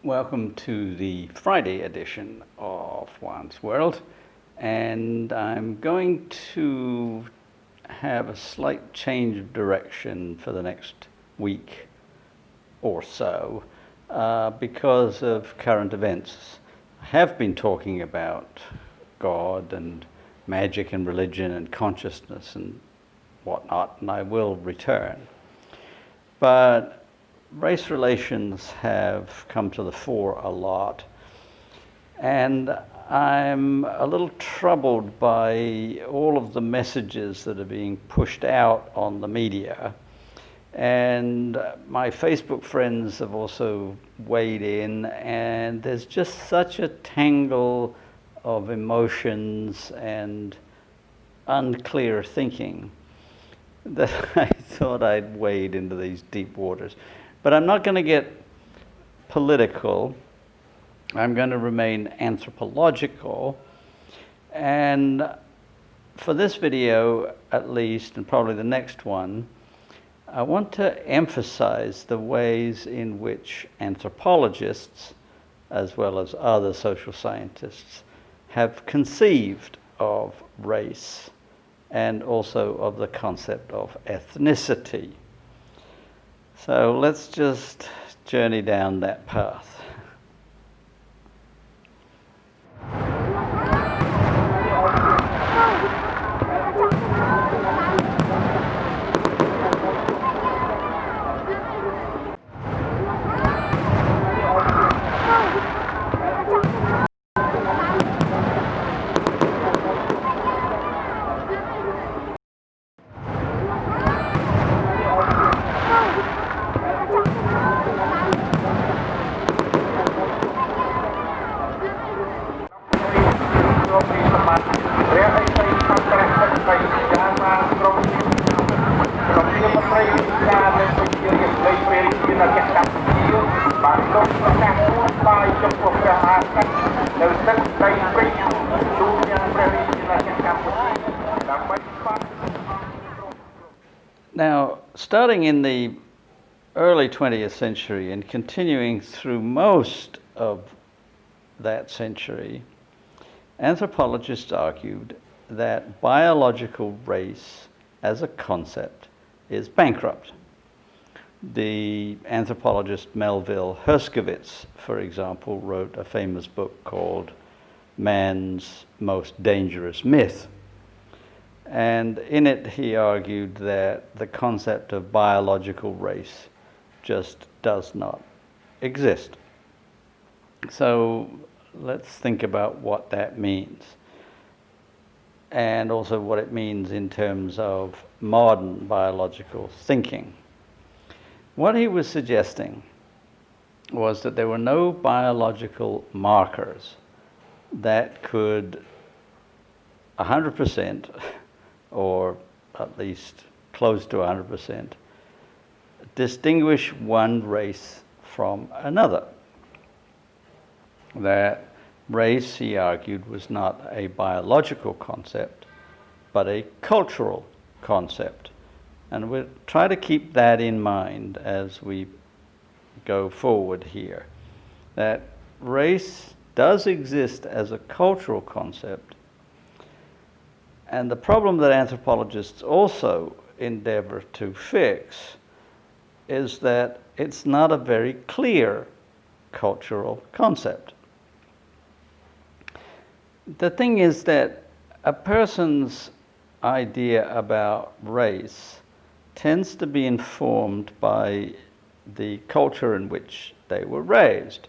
Welcome to the Friday edition of Juan's World, and I'm going to have a slight change of direction for the next week or so because of current events. I have been talking about God and magic and religion and consciousness and whatnot, and I will return. But race relations have come to the fore a lot, and I'm a little troubled by all of the messages that are being pushed out on the media. And my Facebook friends have also weighed in, and there's just such a tangle of emotions and unclear thinking that I thought I'd wade into these deep waters. But I'm not going to get political. I'm going to remain anthropological. And for this video, at least, and probably the next one, I want to emphasize the ways in which anthropologists, as well as other social scientists, have conceived of race and also of the concept of ethnicity. So let's just journey down that path. Now, starting in the early 20th century and continuing through most of that century, anthropologists argued that biological race as a concept is bankrupt. The anthropologist Melville Herskovits, for example, wrote a famous book called Man's Most Dangerous Myth. And in it, he argued that the concept of biological race just does not exist. So let's think about what that means, and also what it means in terms of modern biological thinking. What he was suggesting was that there were no biological markers that could 100%, or at least close to 100%, distinguish one race from another. That race, he argued, was not a biological concept, but a cultural concept. And we'll try to keep that in mind as we go forward here. That race does exist as a cultural concept. And the problem that anthropologists also endeavor to fix is that it's not a very clear cultural concept. The thing is that a person's idea about race tends to be informed by the culture in which they were raised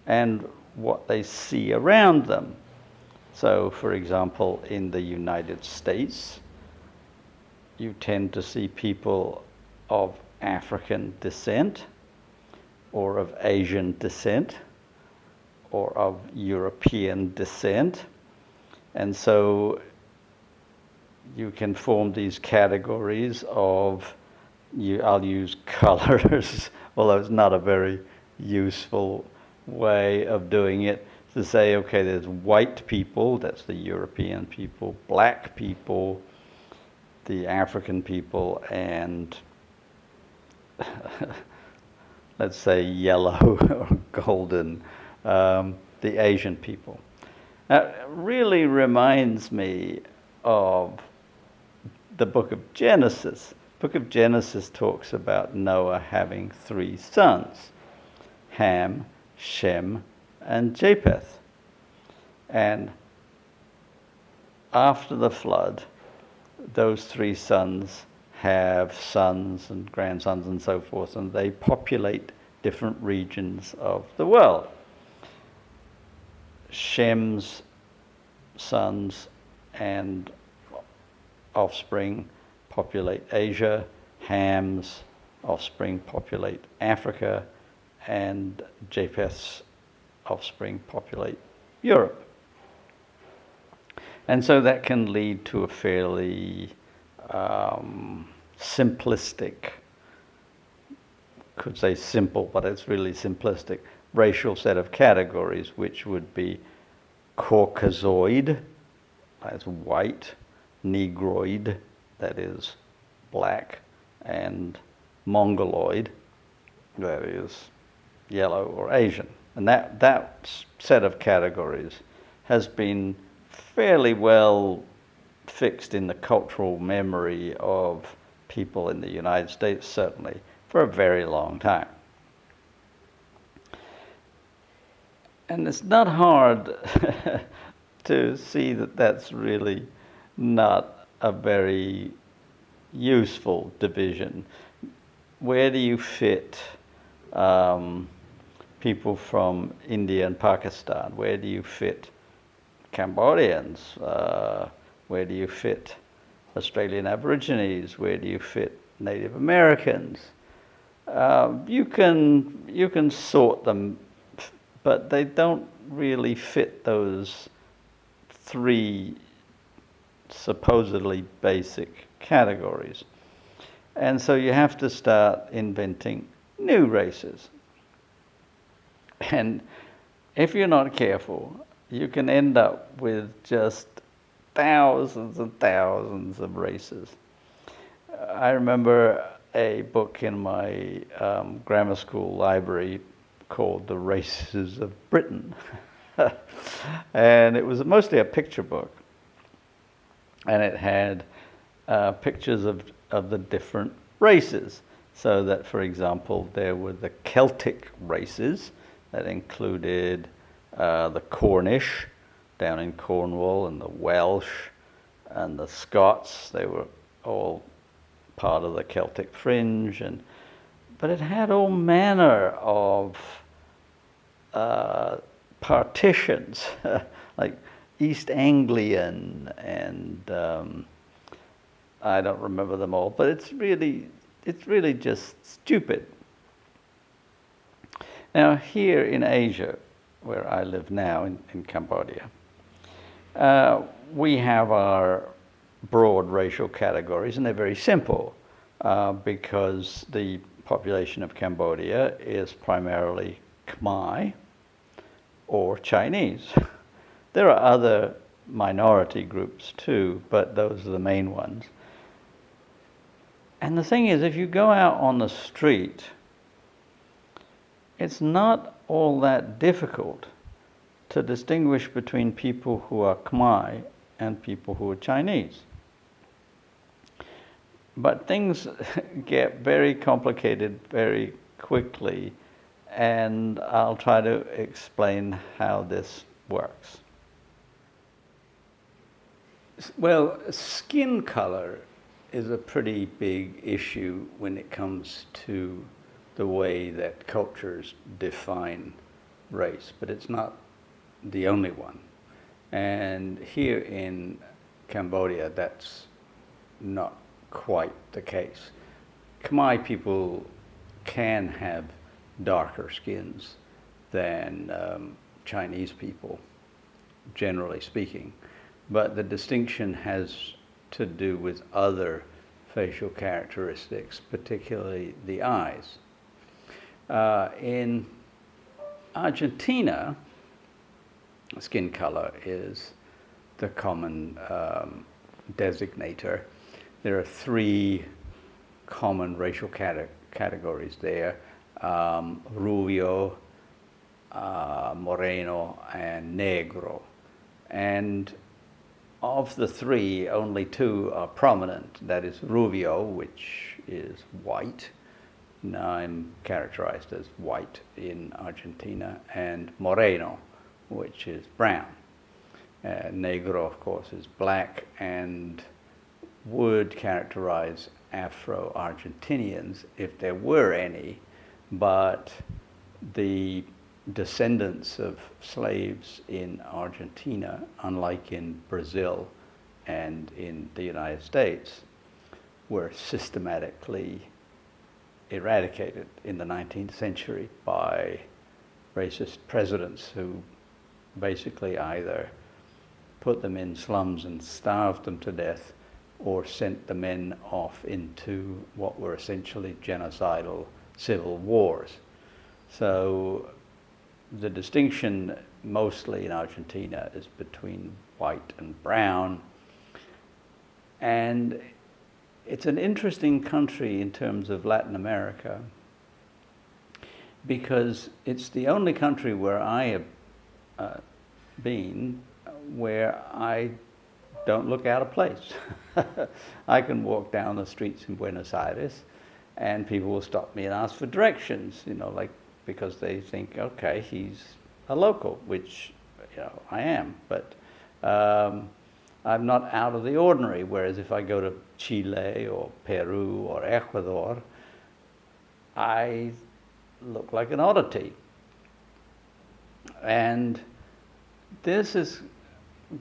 and what they see around them. So, for example, in the United States, you tend to see people of African descent, or of Asian descent, or of European descent. And so you can form these categories of, I'll use colors, although it's not a very useful way of doing it, to say, okay, there's white people, that's the European people, black people, the African people, and let's say, yellow or golden, the Asian people. That really reminds me of the book of Genesis. Book of Genesis talks about Noah having 3 sons, Ham, Shem, and Japheth. And after the flood, those 3 sons have sons and grandsons and so forth, and they populate different regions of the world. Shem's sons and offspring populate Asia, Ham's offspring populate Africa, and Japheth's offspring populate Europe. And so that can lead to a fairly simplistic, could say simple, but it's really simplistic, racial set of categories, which would be Caucasoid, that's white, Negroid, that is black, and Mongoloid, that is yellow or Asian. And that set of categories has been fairly well fixed in the cultural memory of people in the United States, certainly, for a very long time. And it's not hard to see that that's really not a very useful division. Where do you fit people from India and Pakistan? Where do you fit Cambodians? Where do you fit Australian Aborigines? Where do you fit Native Americans? You can sort them, but they don't really fit those 3 supposedly basic categories. And so you have to start inventing new races. And if you're not careful, you can end up with just thousands and thousands of races. I remember a book in my grammar school library called The Races of Britain. And it was mostly a picture book. And it had pictures of the different races. So that, for example, there were the Celtic races that included the Cornish down in Cornwall, and the Welsh and the Scots. They were all part of the Celtic fringe, but it had all manner of partitions, like East Anglian, and I don't remember them all, but it's really just stupid. Now, here in Asia, where I live now in Cambodia, we have our broad racial categories, and they're very simple because the population of Cambodia is primarily Khmer or Chinese. There are other minority groups too, but those are the main ones. And the thing is, if you go out on the street, it's not all that difficult to distinguish between people who are Khmer and people who are Chinese. But things get very complicated very quickly, and I'll try to explain how this works. Well, skin color is a pretty big issue when it comes to the way that cultures define race, but it's not the only one. And here in Cambodia, that's not quite the case. Khmer people can have darker skins than Chinese people, generally speaking, but the distinction has to do with other facial characteristics, particularly the eyes. In Argentina, skin color is the common designator. There are 3 common racial categories there. Rubio, Moreno, and Negro. And of the three, only two are prominent. That is Rubio, which is white. Now I'm characterized as white in Argentina, and Moreno, which is brown. Negro, of course, is black and would characterize Afro-Argentinians if there were any, but the descendants of slaves in Argentina, unlike in Brazil and in the United States, were systematically eradicated in the 19th century by racist presidents who basically either put them in slums and starved them to death or sent the men off into what were essentially genocidal civil wars. So the distinction mostly in Argentina is between white and brown. And it's an interesting country in terms of Latin America because it's the only country where I have been where I don't look out of place. I can walk down the streets in Buenos Aires and people will stop me and ask for directions, like because they think, okay, he's a local, which I am, but I'm not out of the ordinary. Whereas if I go to Chile or Peru or Ecuador, I look like an oddity. And this is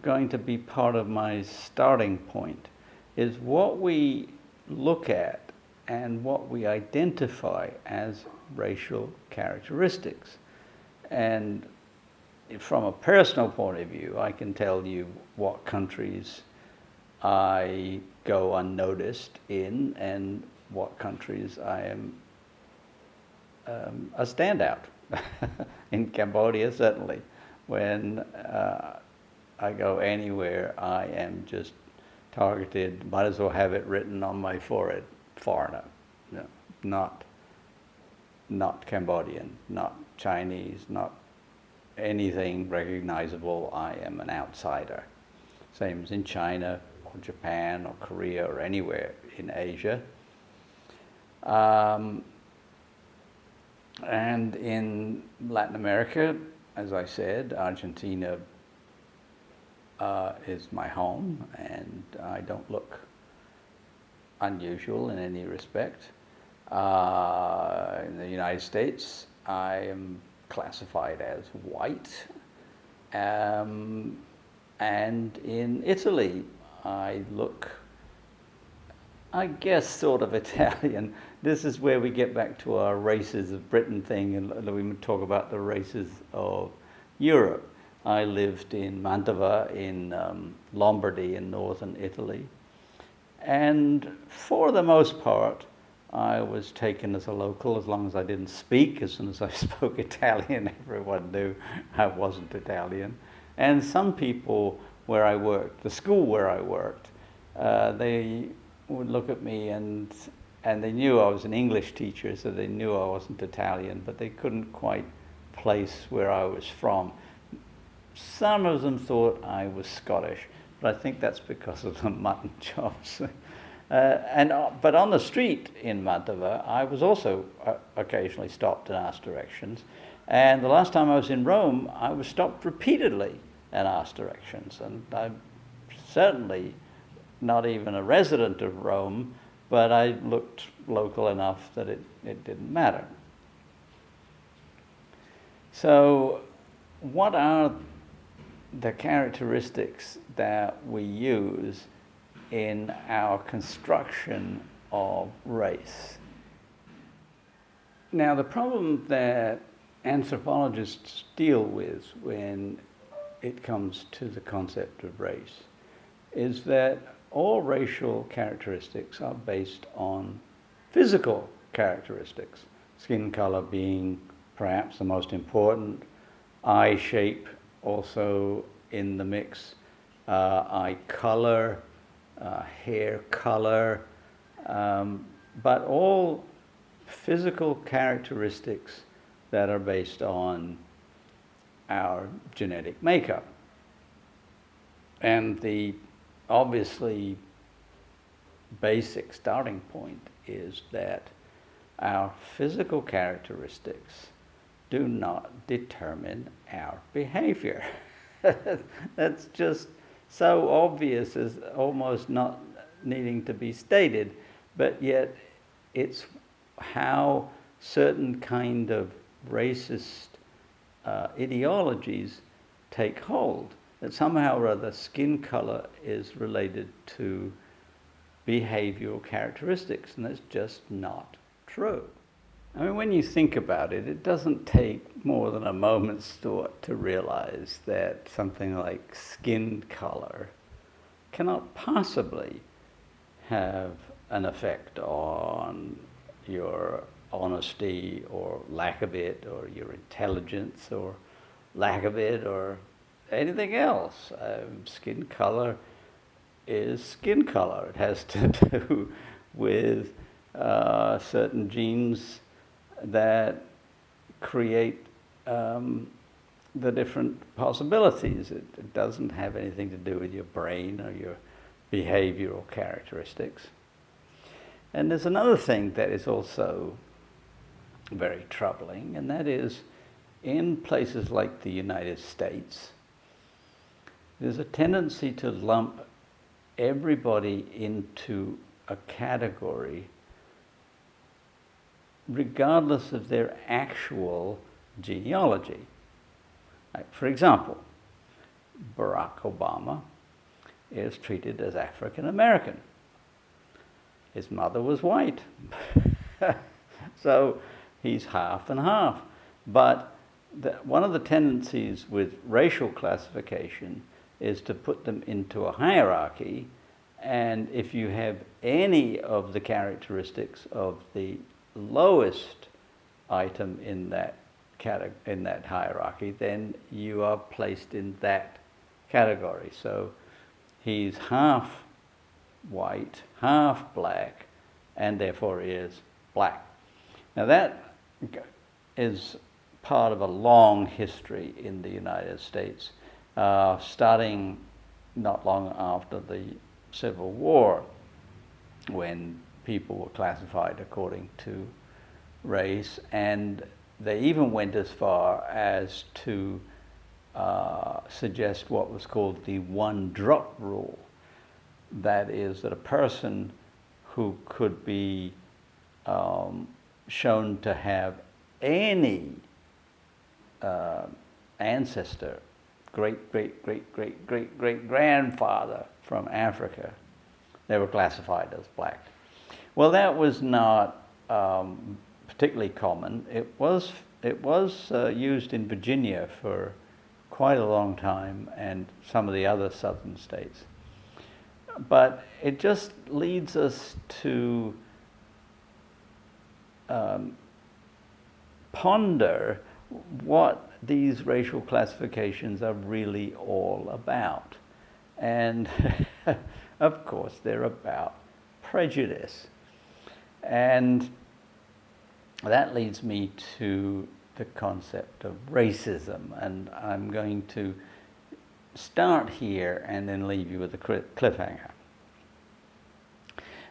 going to be part of my starting point, is what we look at and what we identify as racial characteristics. And from a personal point of view, I can tell you what countries I go unnoticed in and what countries I am a standout. In Cambodia, certainly. When I go anywhere, I am just targeted, might as well have it written on my forehead, foreigner. Not Cambodian, not Chinese, not anything recognizable. I am an outsider. Same as in China or Japan or Korea or anywhere in Asia. And in Latin America, as I said, Argentina is my home, and I don't look unusual in any respect. In the United States, I am classified as white. And in Italy, I look, I guess, sort of Italian. This is where we get back to our races of Britain thing, and we talk about the races of Europe. I lived in Mantova in Lombardy in northern Italy. And for the most part, I was taken as a local as long as I didn't speak. As soon as I spoke Italian, everyone knew I wasn't Italian. And some people where I worked, the school where I worked, they would look at me and they knew I was an English teacher, so they knew I wasn't Italian, but they couldn't quite place where I was from. Some of them thought I was Scottish, but I think that's because of the mutton chops. But on the street in Mantova, I was also occasionally stopped and asked directions. And the last time I was in Rome, I was stopped repeatedly and asked directions. And I'm certainly not even a resident of Rome, but I looked local enough that it didn't matter. So what are the characteristics that we use in our construction of race? Now, the problem that anthropologists deal with when it comes to the concept of race is that all racial characteristics are based on physical characteristics, skin color being perhaps the most important, eye shape also in the mix, eye color, hair color, but all physical characteristics that are based on our genetic makeup. And the obviously basic starting point is that our physical characteristics do not determine our behavior. That's just so obvious as almost not needing to be stated, but yet it's how certain kind of racist ideologies take hold, that somehow or other skin color is related to behavioral characteristics, and that's just not true. I mean, when you think about it, it doesn't take more than a moment's thought to realize that something like skin color cannot possibly have an effect on your honesty or lack of it, or your intelligence or lack of it, or anything else. Skin color is skin color. It has to do with certain genes that create the different possibilities. It doesn't have anything to do with your brain or your behavioral characteristics. And there's another thing that is also very troubling, and that is in places like the United States, there's a tendency to lump everybody into a category regardless of their actual genealogy. Like, for example, Barack Obama is treated as African American. His mother was white, so he's half and half. But one of the tendencies with racial classification is to put them into a hierarchy, and if you have any of the characteristics of the lowest item in that hierarchy, then you are placed in that category. So he's half white, half black, and therefore is black. Now that is part of a long history in the United States, starting not long after the Civil War, when people were classified according to race, and they even went as far as to suggest what was called the one-drop rule. That is, that a person who could be shown to have any ancestor, great-great-great-great-great-grandfather from Africa, they were classified as black. Well, that was not particularly common. It was used in Virginia for quite a long time, and some of the other southern states. But it just leads us to ponder what these racial classifications are really all about. And of course, they're about prejudice. And that leads me to the concept of racism. And I'm going to start here and then leave you with a cliffhanger.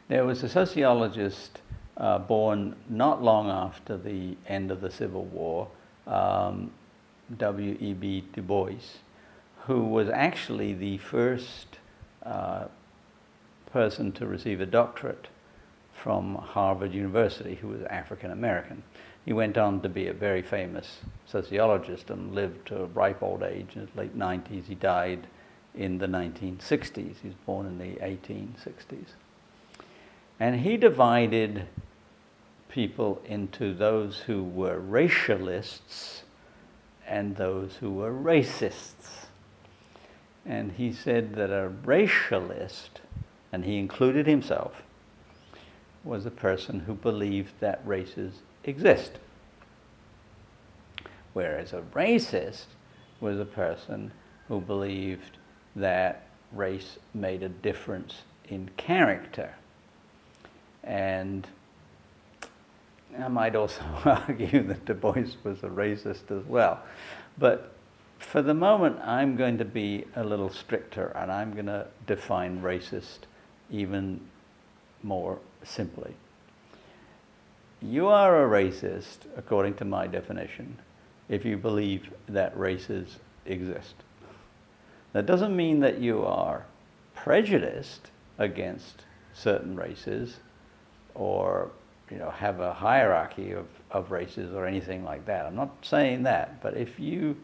There was a sociologist born not long after the end of the Civil War, W.E.B. Du Bois, who was actually the first person to receive a doctorate from Harvard University, who was African American. He went on to be a very famous sociologist and lived to a ripe old age in his late 90s. He died in the 1960s. He was born in the 1860s. And he divided people into those who were racialists and those who were racists. And he said that a racialist, and he included himself, was a person who believed that races exist. Whereas a racist was a person who believed that race made a difference in character. And I might also argue that Du Bois was a racist as well. But for the moment, I'm going to be a little stricter, and I'm going to define racist even more simply. You are a racist, according to my definition, if you believe that races exist. That doesn't mean that you are prejudiced against certain races or have a hierarchy of races or anything like that. I'm not saying that, but if you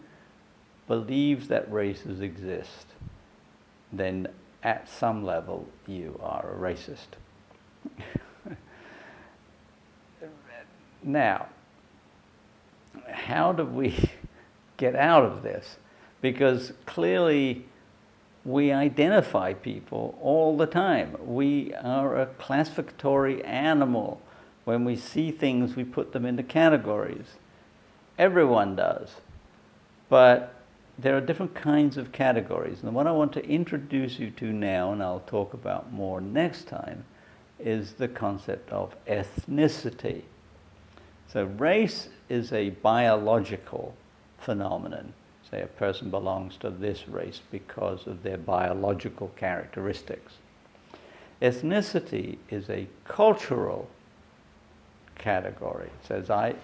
believe that races exist, then at some level you are a racist. Now, how do we get out of this? Because clearly we identify people all the time. We are a classificatory animal. When we see things, we put them into categories. Everyone does. But there are different kinds of categories. And what I want to introduce you to now, and I'll talk about more next time, is the concept of ethnicity. So race is a biological phenomenon. Say a person belongs to this race because of their biological characteristics. Ethnicity is a cultural category. It says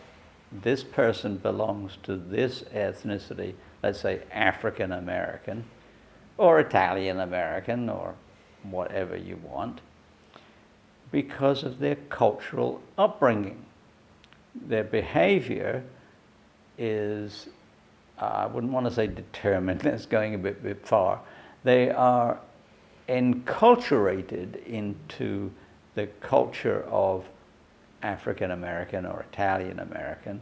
this person belongs to this ethnicity, let's say African American, or Italian American, or whatever you want, because of their cultural upbringing. Their behavior is, I wouldn't want to say determined, that's going a bit far. They are enculturated into the culture of African American or Italian American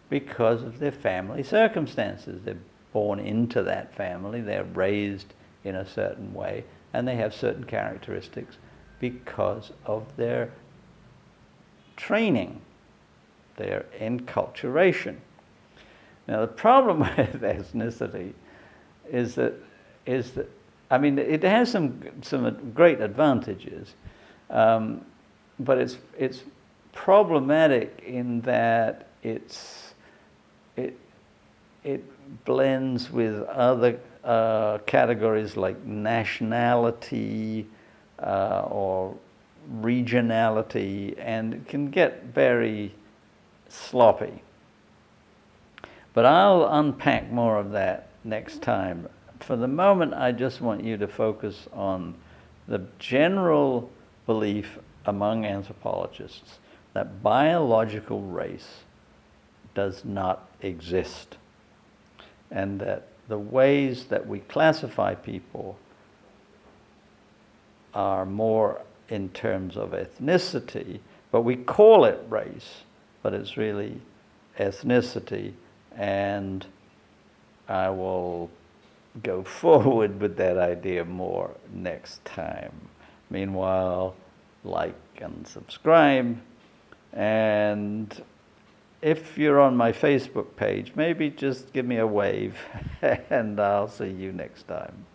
because of their family circumstances. They're born into that family, they're raised in a certain way, and they have certain characteristics because of their training, their enculturation. Now the problem with ethnicity is that I mean, it has some great advantages, but it's problematic in that it blends with other categories like nationality or regionality, and it can get very sloppy. But I'll unpack more of that next time. For the moment, I just want you to focus on the general belief among anthropologists that biological race does not exist, and that the ways that we classify people are more in terms of ethnicity, but we call it race, but it's really ethnicity, and I will go forward with that idea more next time. Meanwhile, like and subscribe, and if you're on my Facebook page, maybe just give me a wave and I'll see you next time.